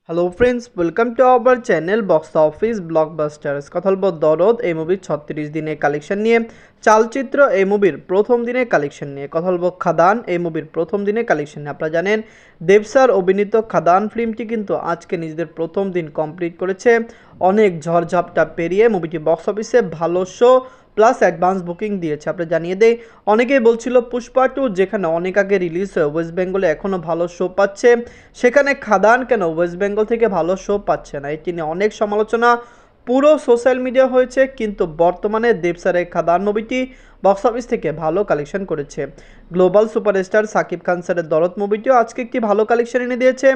Hello friends, welcome to our channel box office blockbusters. কথা বলবো দরদ এই মুভির 36 দিনের কালেকশন নিয়ে, চালচিত্র এই মুভির প্রথম দিনের কালেকশন নিয়ে, কথা বলবো খাদান এই মুভির প্রথম দিনের কালেকশন নিয়ে। আপনারা জানেন দেব স্যার অভিনীত খাদান ফিল্মটি কিন্তু আজকে নিজেদের প্রথম দিন কমপ্লিট করেছে। অনেক ঝড়ঝাপটা পেরিয়ে মুভিটি বক্স অফিসে ভালো শো প্লাস অ্যাডভান্স বুকিং দিয়েছে। আপনি জানিয়ে দেই, অনেকেই বলছিল পুষ্পা 2 যেখানে অনেক আগে রিলিজ হয়ে ওয়েস্ট বেঙ্গলে এখনও ভালো শো পাচ্ছে, সেখানে খাদান কেন ওয়েস্ট বেঙ্গল থেকে ভালো শো পাচ্ছে না। এটি নিয়ে অনেক সমালোচনা পুরো সোশ্যাল মিডিয়া হয়েছে, কিন্তু বর্তমানে দেব স্যারের খাদান মুভিটি বক্স অফিস থেকে ভালো কালেকশন করেছে। গ্লোবাল সুপারস্টার সাকিব খান স্যারের দরদ মুভিটিও আজকে একটি ভালো কালেকশন এনে দিয়েছে।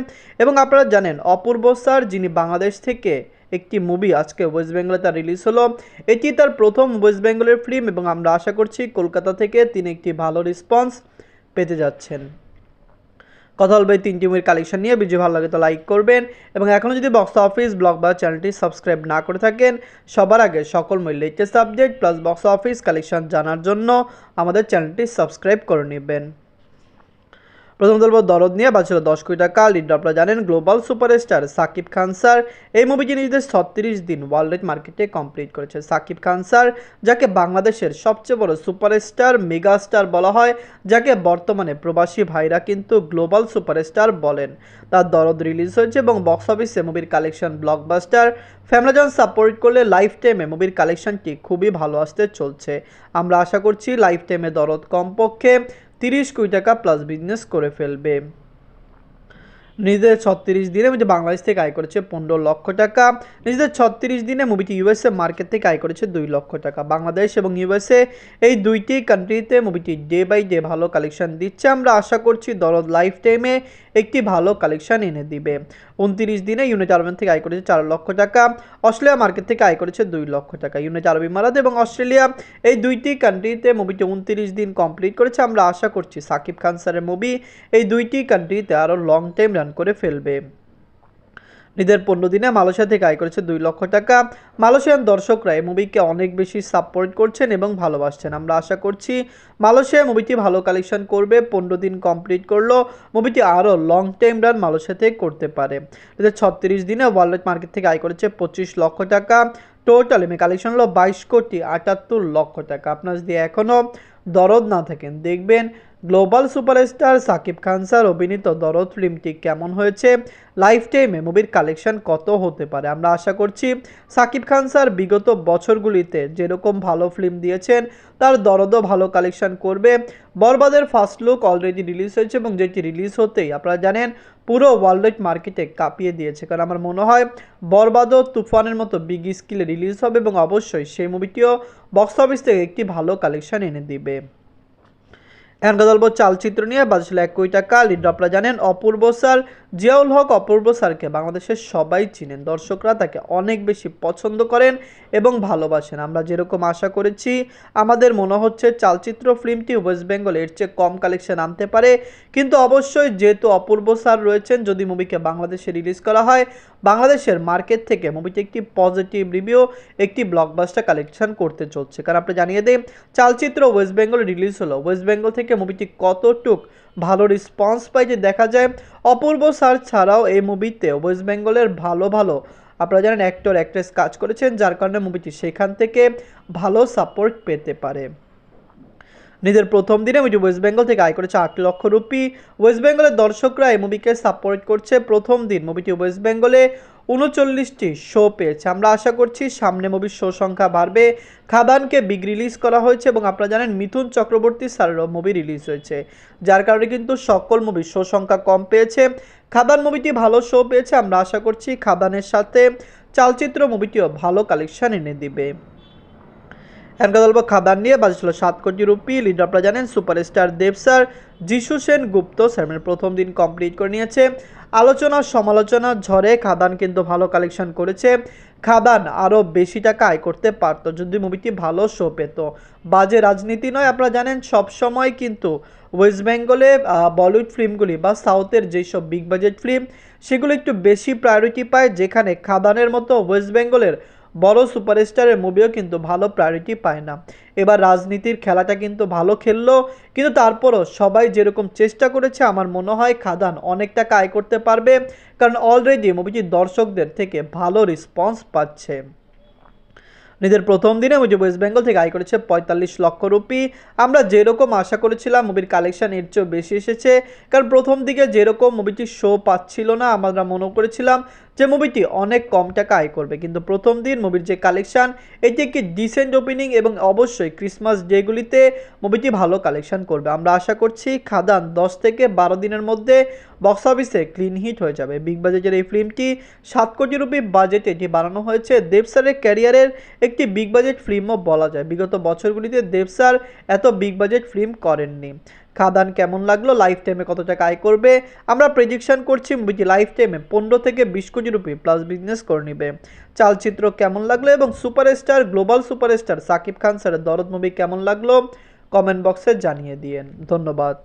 এবং আপনারা জানেন অপূর্ব স্যার, যিনি বাংলাদেশ থেকে একটি মুভি আজকে ওয়েস্ট বেঙ্গলে তার রিলিজ হলো, এটি তার প্রথম ওয়েস্ট বেঙ্গলের ফিল্ম এবং আমরা আশা করছি কলকাতা থেকে তিনি একটি ভালো রেসপন্স পেতে যাচ্ছেন। কথা বলবে এই তিনটি মুভির কালেকশন নিয়ে। ভিডিও ভালো লাগে তো লাইক করবেন, এবং এখনও যদি বক্স অফিস ব্লগ বা চ্যানেলটি সাবস্ক্রাইব না করে থাকেন, সবার আগে সকল মুভির latest update plus box office collection জানার জন্য আমাদের চ্যানেলটি সাবস্ক্রাইব করে নেবেন। প্রথম বলবো দরদ নিয়ে, বাঁচল 10 কোটি টাকা। লিড আপনারা জানেন global superstar Shakib Khan sir এই মুভিটি নিজেদের 36 দিন ওয়ার্ল্ড মার্কেটে কমপ্লিট করেছে। সাকিব খান স্যার, যাকে বাংলাদেশের সবচেয়ে বড় সুপারস্টার মেগাস্টার বলা হয়, যাকে বর্তমানে প্রবাসী ভাইরা কিন্তু গ্লোবাল সুপারস্টার বলেন, তার দরদ রিলিজ হয়েছে এবং বক্স অফিসে মুভির কালেকশন ব্লকবাস্টার। ফ্যামিলিজন সাপোর্ট করলে লাইফ টাইমে মুভির কালেকশনটি খুবই ভালো আসতে চলছে। আমরা আশা করছি লাইফ টাইমে দরদ কমপক্ষে 30 কোটি টাকা প্লাস বিজনেস করে ফেলবে। নিজেদের 36 দিনে মুভিটি বাংলাদেশ থেকে আয় করেছে 15 লক্ষ টাকা। নিজেদের 36 দিনে মুভিটি ইউএসএ মার্কেট থেকে আয় করেছে 2 লক্ষ টাকা। বাংলাদেশ এবং ইউএসএ এই দুইটি কান্ট্রিতে মুভিটি ডে বাই ডে ভালো কালেকশন দিচ্ছে। আমরা আশা করছি দরদ লাইফ টাইমে একটি ভালো কালেকশন এনে দিবে। 29 দিনে ইউনাইটেড আরব থেকে আয় করেছে 4 লক্ষ টাকা। অস্ট্রেলিয়া মার্কেট থেকে আয় করেছে 2 লক্ষ টাকা। ইউনাইটেড আরব ইমারাত এবং অস্ট্রেলিয়া এই দুইটি কান্ট্রিতে মুভিটি 29 দিন কমপ্লিট করেছে। আমরা আশা করছি সাকিব খান স্যারের মুভি এই দুইটি কান্ট্রিতে আরও লং টাইম রান করে ফেলবে। ঈদের 15 দিনে মালয়েশিয়া থেকে আয় করেছে 2 লক্ষ টাকা। মালয়েশিয়ান দর্শকরা এই মুভিকে অনেক বেশি সাপোর্ট করছেন এবং ভালোবাসছেন। আমরা আশা করছি মালয়েশিয়া মুভিটি ভালো কালেকশন করবে। 15 দিন কমপ্লিট করলো, মুভিটি আরও লং টাইম রান মালয়েশিয়াতে করতে পারে। ঈদের 36 দিনে ওয়ার্ল্ড মার্কেট থেকে আয় করেছে 25 লক্ষ টাকা। টোটাল এমএ কালেকশন হলো 22 কোটি 78 লক্ষ টাকা। আপনার যদি এখনও দরদ না থাকেন, দেখবেন global superstar Shakib Khan sir অভিনীত দরদ ফিল্মটি কেমন হয়েছে, লাইফ টাইমে মুভির কালেকশন কত হতে পারে। আমরা আশা করছি সাকিব খান স্যার বিগত বছরগুলিতে যেরকম ভালো ফিল্ম দিয়েছেন, তার দরদও ভালো কালেকশন করবে। বরবাদের ফার্স্ট লুক অলরেডি রিলিজ হয়েছে এবং যেটি রিলিজ হতেই আপনারা জানেন পুরো ওয়ার্ল্ড মার্কেটে কাঁপিয়ে দিয়েছে। কারণ আমার মনে হয় বরবাদও তুফানের মতো বিগ স্কেলে রিলিজ হবে এবং অবশ্যই সেই মুভিটিও বক্স অফিস থেকে একটি ভালো কালেকশন এনে দিবে। এখন কথা বলবো চালচিত্র নিয়ে, বাজছিল 1 কোটি টাকা। লিড আপনারা জানেন অপূর্ব স্যার, জিয়াউল হক অপূর্ব স্যারকে বাংলাদেশের সবাই চিনেন, দর্শকরা তাকে অনেক বেশি পছন্দ করেন এবং ভালোবাসেন। আমরা যেরকম আশা করেছি, আমাদের মনে হচ্ছে চালচিত্র ফিল্মটি ওয়েস্ট বেঙ্গল এর চেয়ে কম কালেকশন আনতে পারে, কিন্তু অবশ্যই যেহেতু অপূর্ব স্যার রয়েছেন, যদি মুভিকে বাংলাদেশে রিলিজ করা হয়, বাংলাদেশের মার্কেট থেকে মুভিটি একটি পজিটিভ রিভিউ, একটি ব্লকবাস্টার কালেকশন করতে চলছে। কারণ আপনি জানিয়ে দেন চালচিত্র ওয়েস্ট বেঙ্গল রিলিজ হলো, ওয়েস্ট বেঙ্গল থেকে মুভিটি কতটুক ভালো রেসপন্স পাই যে দেখা যায়। অপূর্ব স্যার ছাড়াও এই মুভিতে ওয়েস্ট বেঙ্গলের ভালো ভালো আপনারা জানেন অ্যাক্টর অ্যাক্ট্রেস কাজ করেছেন, যার কারণে মুভিটি সেখান থেকে ভালো সাপোর্ট পেতে পারে। নিজের প্রথম দিনে মুভিটি ওয়েস্ট বেঙ্গল থেকে আয় করেছে 8 লক্ষ রুপি। ওয়েস্ট বেঙ্গলের দর্শকরা এই মুভিকে সাপোর্ট করছে। প্রথম দিন মুভিটি ওয়েস্ট বেঙ্গলে 39টি শো পেয়েছে। আমরা আশা করছি সামনে মুভির শো সংখ্যা বাড়বে। খাদানকে বিগ রিলিজ করা হয়েছে এবং আপনারা জানেন মিথুন চক্রবর্তী স্যারেরও মুভি রিলিজ হয়েছে, যার কারণে কিন্তু সকল মুভির শো সংখ্যা কম পেয়েছে। খাদান মুভিটি ভালো শো পেয়েছে। আমরা আশা করছি খাদানের সাথে চালচিত্র মুভিটিও ভালো কালেকশন এনে দিবে। এখনকার গল্প খাদান নিয়ে, বাজছিল 7 কোটি রুপি। লিড আপনারা জানেন সুপারস্টার দেব স্যার, যিশু সেন গুপ্ত স্যার প্রথম দিন কমপ্লিট করে নিয়েছে। আলোচনা সমালোচনা ঝড়ে খাদান কিন্তু ভালো কালেকশন করেছে। খাদান আরও বেশি টাকা আয় করতে পারত যদি মুভিটি ভালো শো পেত। বাজে রাজনীতি নয়, আপনারা জানেন সবসময় কিন্তু ওয়েস্ট বেঙ্গলে বলিউড ফিল্মগুলি বা সাউথের যেসব বিগ বাজেট ফিল্ম, সেগুলো একটু বেশি প্রায়োরিটি পায়, যেখানে খাদানের মতো ওয়েস্ট বেঙ্গলের বড় সুপারস্টারের মুভিও কিন্তু ভালো প্রায়োরিটি পায় না। এবার রাজনীতির খেলাটা কিন্তু ভালো খেললো, কিন্তু তারপরও সবাই যেরকম চেষ্টা করেছে আমার মনে হয় খাদান অনেক টাকা আয় করতে পারবে, কারণ অলরেডি মুভিটি দর্শকদের থেকে ভালো রেসপন্স পাচ্ছে। নিজের প্রথম দিনে মুভি ওয়েস্ট বেঙ্গল থেকে আয় করেছে ৪৫ লক্ষ রুপি। আমরা যেরকম আশা করেছিলাম মুভির কালেকশন এর চেয়েও বেশি এসেছে, কারণ প্রথম দিকে যেরকম মুভিটি শো পাচ্ছিল না আমরা মনে করেছিলাম যে মুভিটি অনেক কম টাকা আয় করবে, কিন্তু প্রথম দিন মুভির যে কালেকশন এটি একটি ডিসেন্ট ওপেনিং এবং অবশ্যই ক্রিসমাস ডেগুলিতে মুভিটি ভালো কালেকশন করবে। আমরা আশা করছি খাদান 10 থেকে 12 দিনের মধ্যে বক্স অফিসে ক্লিন হিট হয়ে যাবে। বিগ বাজেটের এই ফিল্মটি 7 কোটি রুপি বাজেটে এটি বানানো হয়েছে। দেব স্যারের ক্যারিয়ারের একটি বিগ বাজেট ফিল্মও বলা যায়। বিগত বছরগুলিতে দেব স্যার এত বিগ বাজেট ফিল্ম করেননি। খাদান কেমন লাগলো, লাইফ টাইমে কত টাকা আয় করবে? আমরা প্রেডিকশন করছি মুভিটি লাইফ টাইমে 15 থেকে 20 কোটি রুপি প্লাস বিজনেস করে নেবে। চালচিত্র কেমন লাগলো এবং superstar global superstar Shakib Khan স্যারের দরদ মুভি কেমন লাগলো কমেন্ট বক্সে জানিয়ে দিয়েন। ধন্যবাদ।